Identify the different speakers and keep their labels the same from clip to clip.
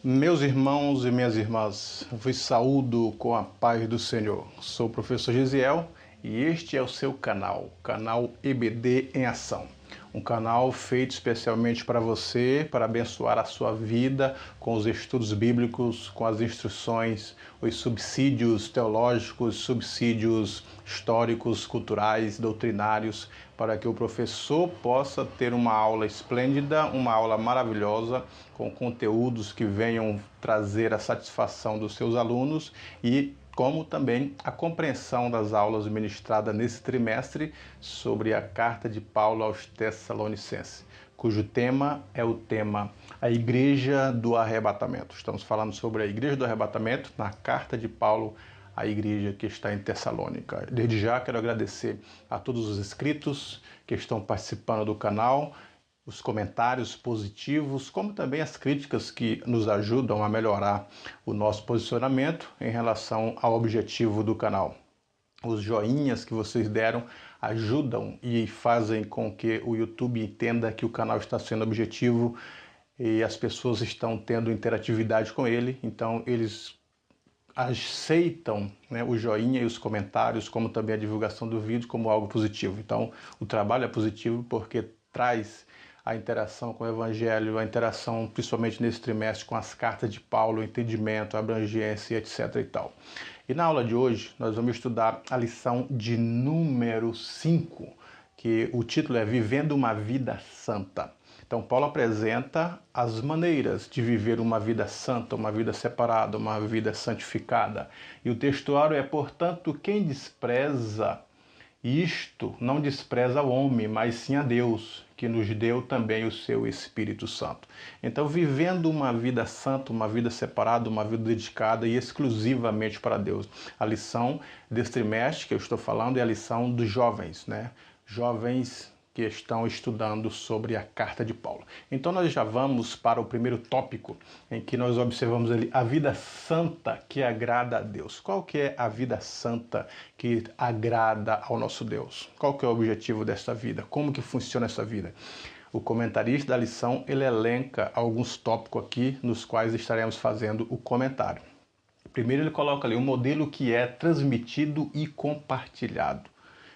Speaker 1: Meus irmãos e minhas irmãs, vos saúdo com a paz do Senhor. Sou o professor Gisiel e este é o seu canal EBD em Ação. Um canal feito especialmente para você, para abençoar a sua vida com os estudos bíblicos, com as instruções, os subsídios teológicos, subsídios históricos, culturais, doutrinários, para que o professor possa ter uma aula esplêndida, uma aula maravilhosa, com conteúdos que venham trazer a satisfação dos seus alunos e como também a compreensão das aulas ministradas nesse trimestre sobre a carta de Paulo aos Tessalonicenses, cujo tema é o tema A Igreja do Arrebatamento. Estamos falando sobre a Igreja do Arrebatamento na carta de Paulo à igreja que está em Tessalônica. Desde já quero agradecer a todos os inscritos que estão participando do canal, os comentários positivos, como também as críticas que nos ajudam a melhorar o nosso posicionamento em relação ao objetivo do canal. Os joinhas que vocês deram ajudam e fazem com que o YouTube entenda que o canal está sendo objetivo e as pessoas estão tendo interatividade com ele, então eles aceitam, né, o joinha e os comentários, como também a divulgação do vídeo, como algo positivo. Então o trabalho é positivo porque traz a interação com o Evangelho, a interação principalmente nesse trimestre com as cartas de Paulo, o entendimento, a abrangência, etc. e tal. E na aula de hoje nós vamos estudar a lição de número 5, que o título é Vivendo uma Vida Santa. Então Paulo apresenta as maneiras de viver uma vida santa, uma vida separada, uma vida santificada. E o textuário é, portanto, quem despreza isto não despreza o homem, mas sim a Deus, que nos deu também o seu Espírito Santo. Então, vivendo uma vida santa, uma vida separada, uma vida dedicada e exclusivamente para Deus. A lição desse trimestre que eu estou falando é a lição dos jovens, né? Jovens que estão estudando sobre a carta de Paulo. Então nós já vamos para o primeiro tópico, em que nós observamos ali a vida santa que agrada a Deus. Qual que é a vida santa que agrada ao nosso Deus? Qual que é o objetivo dessa vida? Como que funciona essa vida? O comentarista da lição, ele elenca alguns tópicos aqui, nos quais estaremos fazendo o comentário. Primeiro ele coloca ali um modelo que é transmitido e compartilhado.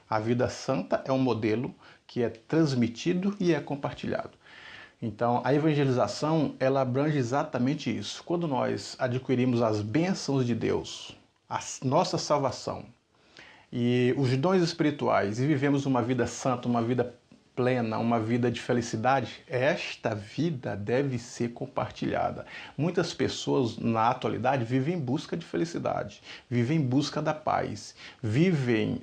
Speaker 1: A vida santa é um modelo que é transmitido e é compartilhado. Então, a evangelização, ela abrange exatamente isso. Quando nós adquirimos as bênçãos de Deus, a nossa salvação e os dons espirituais e vivemos uma vida santa, uma vida plena, uma vida de felicidade, esta vida deve ser compartilhada. Muitas pessoas na atualidade vivem em busca de felicidade, vivem em busca da paz, vivem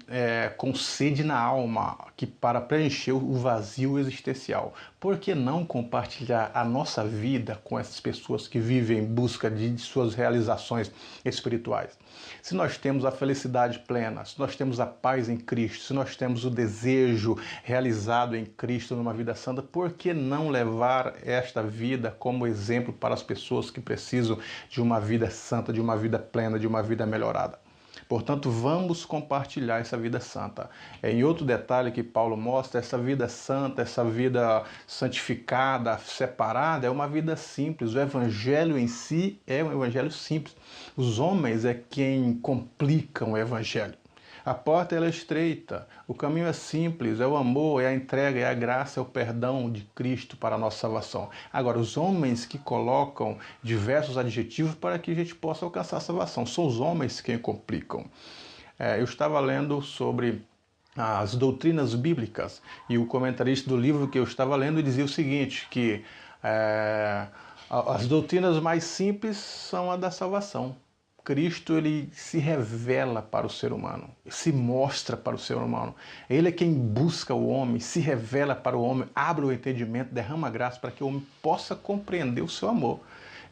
Speaker 1: com sede na alma para preencher o vazio existencial. Por que não compartilhar a nossa vida com essas pessoas que vivem em busca de suas realizações espirituais? Se nós temos a felicidade plena, se nós temos a paz em Cristo, se nós temos o desejo realizado em Cristo numa vida santa, por que não levar esta vida como exemplo para as pessoas que precisam de uma vida santa, de uma vida plena, de uma vida melhorada? Portanto, vamos compartilhar essa vida santa. Em outro detalhe que Paulo mostra, essa vida santa, essa vida santificada, separada, é uma vida simples. O evangelho em si é um evangelho simples. Os homens é quem complicam o evangelho. A porta ela é estreita, o caminho é simples, é o amor, é a entrega, é a graça, é o perdão de Cristo para a nossa salvação. Agora, os homens que colocam diversos adjetivos para que a gente possa alcançar a salvação, são os homens quem complicam. Eu estava lendo sobre as doutrinas bíblicas e o comentarista do livro que eu estava lendo dizia o seguinte, que as doutrinas mais simples são a da salvação. Cristo, ele se revela para o ser humano, se mostra para o ser humano. Ele é quem busca o homem, se revela para o homem, abre o entendimento, derrama graça para que o homem possa compreender o seu amor.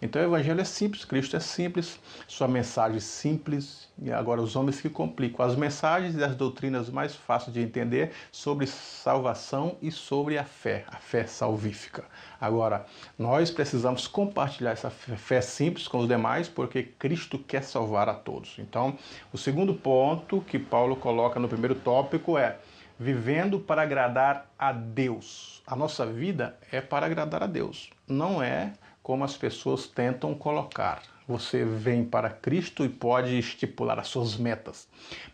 Speaker 1: Então o evangelho é simples, Cristo é simples, sua mensagem é simples, e agora os homens que complicam as mensagens e as doutrinas mais fáceis de entender sobre salvação e sobre a fé salvífica. Agora, nós precisamos compartilhar essa fé simples com os demais, porque Cristo quer salvar a todos. Então, o segundo ponto que Paulo coloca no primeiro tópico é vivendo para agradar a Deus. A nossa vida é para agradar a Deus, não é como as pessoas tentam colocar. Você vem para Cristo e pode estipular as suas metas,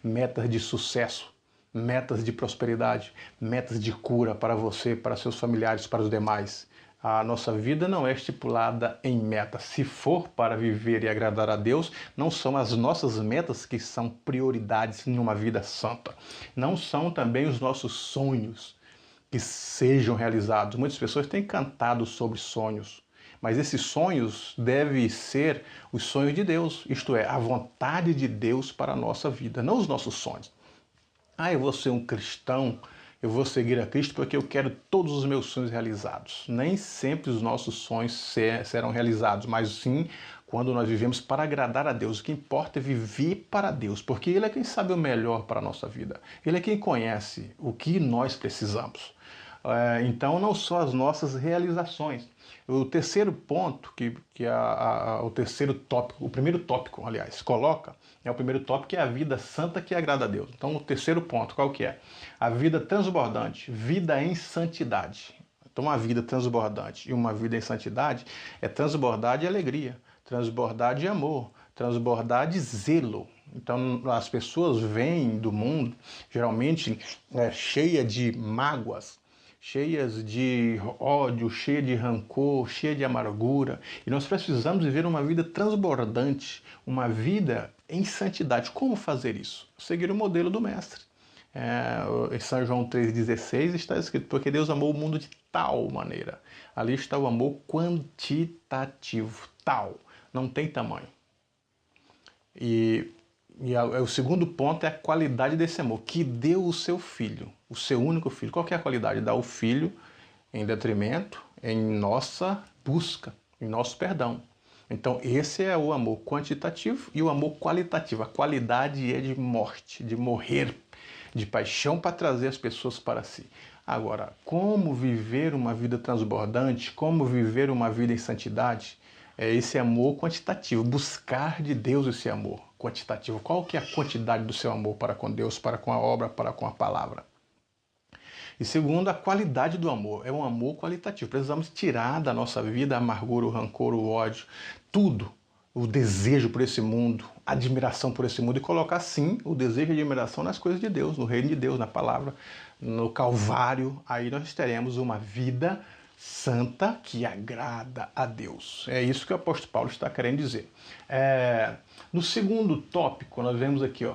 Speaker 1: metas de sucesso, metas de prosperidade, metas de cura para você, para seus familiares, para os demais. A nossa vida não é estipulada em metas. Se for para viver e agradar a Deus, não são as nossas metas que são prioridades numa vida santa. Não são também os nossos sonhos que sejam realizados. Muitas pessoas têm cantado sobre sonhos, mas esses sonhos devem ser os sonhos de Deus, isto é, a vontade de Deus para a nossa vida, não os nossos sonhos. Eu vou ser um cristão, eu vou seguir a Cristo porque eu quero todos os meus sonhos realizados. Nem sempre os nossos sonhos serão realizados, mas sim quando nós vivemos para agradar a Deus. O que importa é viver para Deus, porque Ele é quem sabe o melhor para a nossa vida. Ele é quem conhece o que nós precisamos. Então não só as nossas realizações. O terceiro ponto, o terceiro tópico, o primeiro tópico, aliás, coloca, o primeiro tópico é a vida santa que agrada a Deus. Então o terceiro ponto, qual que é? A vida transbordante, vida em santidade. Então uma vida transbordante e uma vida em santidade é transbordar de alegria, transbordar de amor, transbordar de zelo. Então as pessoas vêm do mundo, geralmente cheia de mágoas, cheias de ódio, cheia de rancor, cheia de amargura. E nós precisamos viver uma vida transbordante, uma vida em santidade. Como fazer isso? Seguir o modelo do Mestre. Em São João 3,16 está escrito, porque Deus amou o mundo de tal maneira. Ali está o amor quantitativo, tal, não tem tamanho. E o segundo ponto é a qualidade desse amor, que deu o seu filho, o seu único filho. Qual que é a qualidade? Dá o filho em detrimento, em nossa busca, em nosso perdão. Então esse é o amor quantitativo e o amor qualitativo. A qualidade é de morte, de morrer, de paixão para trazer as pessoas para si. Agora, como viver uma vida transbordante, como viver uma vida em santidade? É esse amor quantitativo, buscar de Deus esse amor quantitativo. Qual que é a quantidade do seu amor para com Deus, para com a obra, para com a palavra? E segundo, a qualidade do amor. É um amor qualitativo. Precisamos tirar da nossa vida a amargura, o rancor, o ódio, tudo. O desejo por esse mundo, a admiração por esse mundo e colocar, sim, o desejo e a admiração nas coisas de Deus, no reino de Deus, na palavra, no Calvário. Aí nós teremos uma vida santa que agrada a Deus. É isso que o apóstolo Paulo está querendo dizer. No segundo tópico, nós vemos aqui,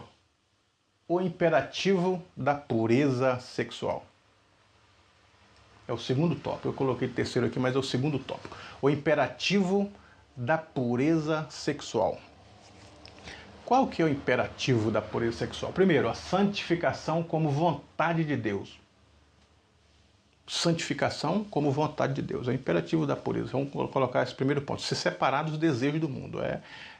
Speaker 1: o imperativo da pureza sexual. É o segundo tópico. Eu coloquei terceiro aqui, mas é o segundo tópico. O imperativo da pureza sexual. Qual que é o imperativo da pureza sexual? Primeiro, a santificação como vontade de Deus. Santificação como vontade de Deus. É o imperativo da pureza. Vamos colocar esse primeiro ponto. Se separar dos desejos do mundo.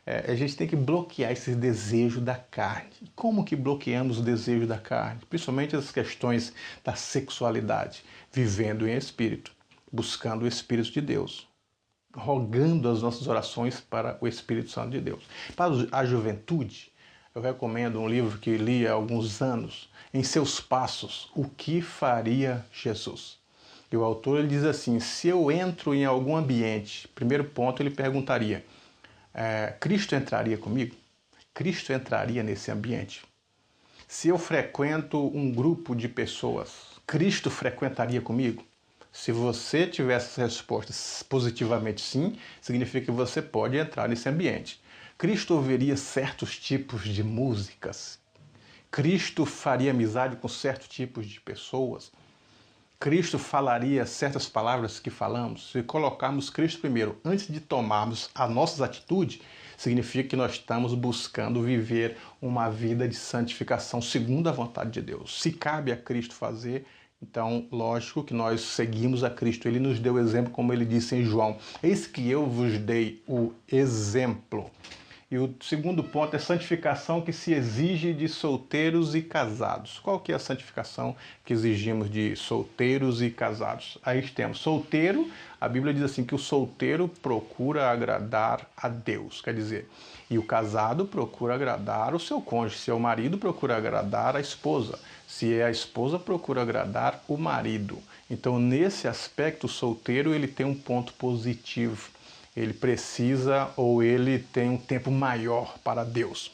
Speaker 1: A gente tem que bloquear esses desejos da carne. Como que bloqueamos os desejos da carne? Principalmente as questões da sexualidade. Vivendo em espírito. Buscando o Espírito de Deus. Rogando as nossas orações para o Espírito Santo de Deus. Para a juventude, eu recomendo um livro que li há alguns anos, Em Seus Passos, O que Faria Jesus? E o autor ele diz assim, se eu entro em algum ambiente, primeiro ponto ele perguntaria, Cristo entraria comigo? Cristo entraria nesse ambiente? Se eu frequento um grupo de pessoas, Cristo frequentaria comigo? Se você tiver essa resposta positivamente sim, significa que você pode entrar nesse ambiente. Cristo ouviria certos tipos de músicas. Cristo faria amizade com certos tipos de pessoas. Cristo falaria certas palavras que falamos. Se colocarmos Cristo primeiro, antes de tomarmos as nossas atitudes, significa que nós estamos buscando viver uma vida de santificação segundo a vontade de Deus. Se cabe a Cristo fazer, então, lógico que nós seguimos a Cristo. Ele nos deu exemplo, como ele disse em João. Eis que eu vos dei o exemplo. E o segundo ponto é santificação que se exige de solteiros e casados. Qual que é a santificação que exigimos de solteiros e casados? Aí temos solteiro, a Bíblia diz assim que o solteiro procura agradar a Deus, quer dizer, e o casado procura agradar o seu cônjuge, seu marido procura agradar a esposa, se é a esposa procura agradar o marido. Então, nesse aspecto, o solteiro ele tem um ponto positivo. ele precisa ou ele tem um tempo maior para Deus.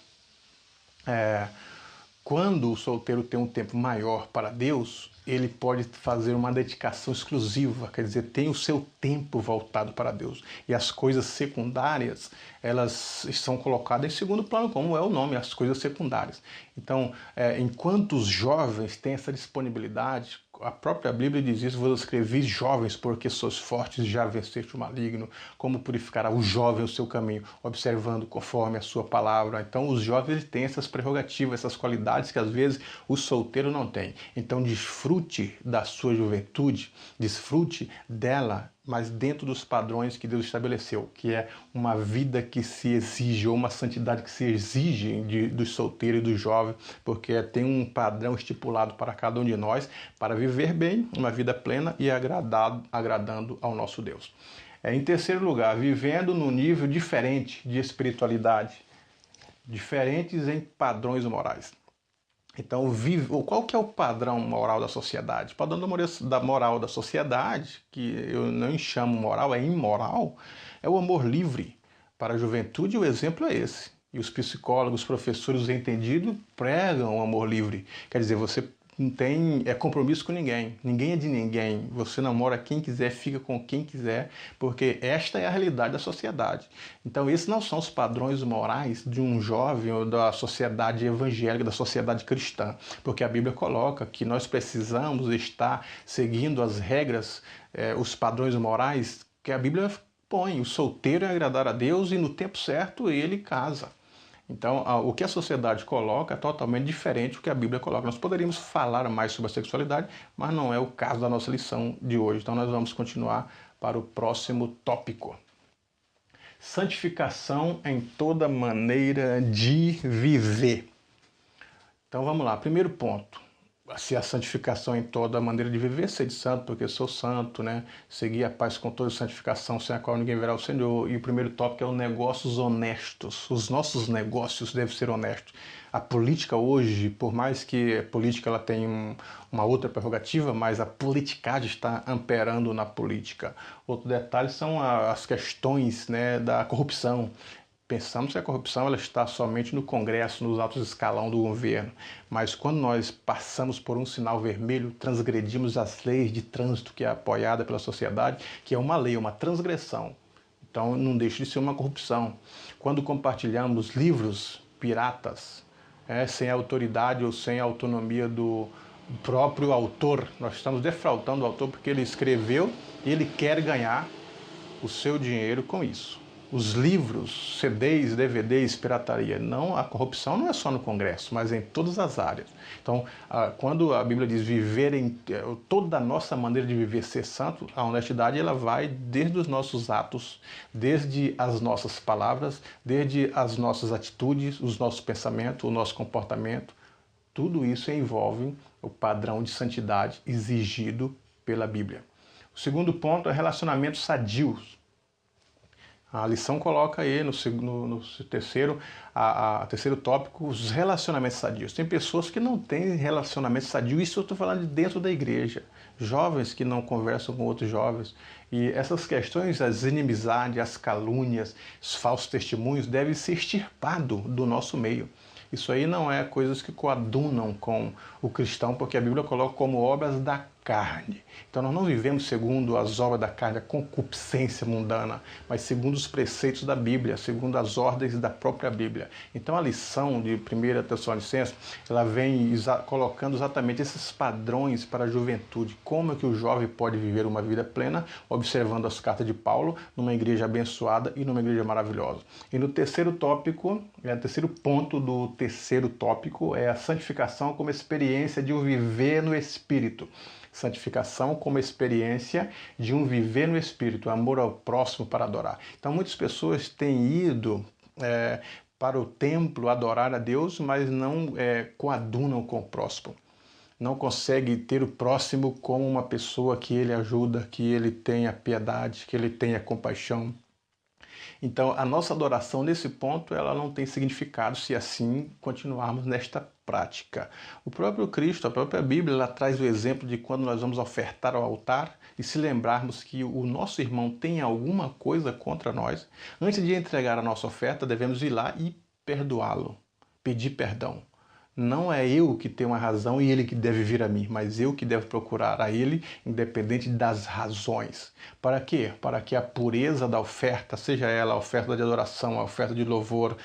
Speaker 1: Quando o solteiro tem um tempo maior para Deus, ele pode fazer uma dedicação exclusiva, quer dizer, tem o seu tempo voltado para Deus. E as coisas secundárias, elas são colocadas em segundo plano, como é o nome, as coisas secundárias. Então, enquanto os jovens têm essa disponibilidade, a própria Bíblia diz isso: vos escrevi jovens, porque sois fortes, já venceste o maligno. Como purificará o jovem o seu caminho, observando conforme a sua palavra. Então, os jovens têm essas prerrogativas, essas qualidades que às vezes o solteiro não tem. Então, desfrute da sua juventude, desfrute dela, mas dentro dos padrões que Deus estabeleceu, que é uma vida que se exige, ou uma santidade que se exige do solteiro e do jovem, porque tem um padrão estipulado para cada um de nós, para viver bem, uma vida plena e agradando ao nosso Deus. Em terceiro lugar, vivendo num nível diferente de espiritualidade, diferentes em padrões morais. Então, qual que é o padrão moral da sociedade? O padrão da moral da sociedade, que eu não chamo moral, é imoral, é o amor livre. Para a juventude, o exemplo é esse. E os psicólogos, professores entendidos pregam o amor livre. Quer dizer, você não tem compromisso com ninguém. Ninguém é de ninguém. Você namora quem quiser, fica com quem quiser, porque esta é a realidade da sociedade. Então, esses não são os padrões morais de um jovem ou da sociedade evangélica, da sociedade cristã, porque a Bíblia coloca que nós precisamos estar seguindo as regras, os padrões morais que a Bíblia põe. O solteiro é agradar a Deus e no tempo certo ele casa. Então, o que a sociedade coloca é totalmente diferente do que a Bíblia coloca. Nós poderíamos falar mais sobre a sexualidade, mas não é o caso da nossa lição de hoje. Então, nós vamos continuar para o próximo tópico. Santificação em toda maneira de viver. Então, vamos lá. Primeiro ponto. Se a santificação em toda maneira de viver, ser de santo, porque sou santo, né? Seguir a paz com toda santificação, sem a qual ninguém verá o Senhor. E o primeiro tópico é os negócios honestos. Os nossos negócios devem ser honestos. A política hoje, por mais que a política ela tenha uma outra prerrogativa, mas a politicagem está amperando na política. Outro detalhe são as questões, né, da corrupção. Pensamos que a corrupção ela está somente no Congresso, nos altos escalão do governo, mas quando nós passamos por um sinal vermelho, transgredimos as leis de trânsito que é apoiada pela sociedade, que é uma lei, uma transgressão. Então não deixa de ser uma corrupção. Quando compartilhamos livros piratas, sem autoridade ou sem autonomia do próprio autor, nós estamos defraudando o autor porque ele escreveu e ele quer ganhar o seu dinheiro com isso. Os livros, CDs, DVDs, pirataria, não, a corrupção não é só no Congresso, mas em todas as áreas. Então, quando a Bíblia diz viver toda a nossa maneira de viver ser santo, a honestidade ela vai desde os nossos atos, desde as nossas palavras, desde as nossas atitudes, os nossos pensamentos, o nosso comportamento. Tudo isso envolve o padrão de santidade exigido pela Bíblia. O segundo ponto é relacionamentos sadios. A lição coloca aí no terceiro tópico os relacionamentos sadios. Tem pessoas que não têm relacionamento sadio, isso eu estou falando de dentro da igreja. Jovens que não conversam com outros jovens. E essas questões, as inimizades, as calúnias, os falsos testemunhos devem ser extirpados do nosso meio. Isso aí não é coisas que coadunam com o cristão, porque a Bíblia coloca como obras da carne. Então nós não vivemos segundo as obras da carne, a concupiscência mundana, mas segundo os preceitos da Bíblia, segundo as ordens da própria Bíblia. Então a lição de 1 Tessalonicenses, ela vem colocando exatamente esses padrões para a juventude. Como é que o jovem pode viver uma vida plena, observando as cartas de Paulo, numa igreja abençoada e numa igreja maravilhosa. E no terceiro tópico, o terceiro ponto do terceiro tópico é a santificação como experiência de um viver no Espírito. Santificação como experiência de um viver no Espírito, amor ao próximo para adorar. Então muitas pessoas têm ido para o templo adorar a Deus, mas não coadunam com o próximo. Não consegue ter o próximo como uma pessoa que ele ajuda, que ele tenha piedade, que ele tenha compaixão. Então, a nossa adoração nesse ponto, ela não tem significado se assim continuarmos nesta prática. O próprio Cristo, a própria Bíblia, ela traz o exemplo de quando nós vamos ofertar ao altar e se lembrarmos que o nosso irmão tem alguma coisa contra nós, antes de entregar a nossa oferta, devemos ir lá e perdoá-lo, pedir perdão. Não é eu que tenho uma razão e ele que deve vir a mim, mas eu que devo procurar a ele, independente das razões. Para quê? Para que a pureza da oferta, seja ela a oferta de adoração, a oferta de louvor,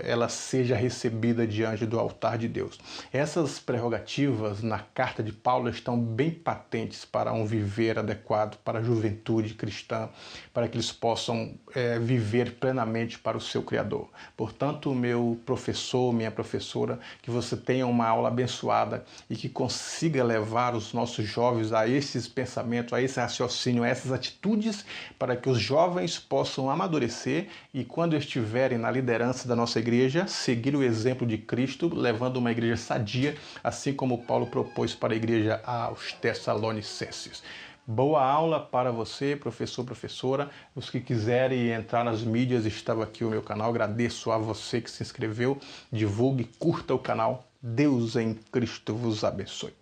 Speaker 1: ela seja recebida diante do altar de Deus. Essas prerrogativas na carta de Paulo estão bem patentes para um viver adequado, para a juventude cristã, para que eles possam viver plenamente para o seu Criador. Portanto, meu professor, minha professora, que você tenha uma aula abençoada e que consiga levar os nossos jovens a esses pensamentos, a esse raciocínio, a essas atitudes, para que os jovens possam amadurecer e quando estiverem na liderança da nossa igreja, seguir o exemplo de Cristo, levando uma igreja sadia, assim como Paulo propôs para a igreja aos Tessalonicenses. Boa aula para você, professor, professora. Os que quiserem entrar nas mídias, estava aqui o meu canal. Agradeço a você que se inscreveu. Divulgue, curta o canal. Deus em Cristo vos abençoe.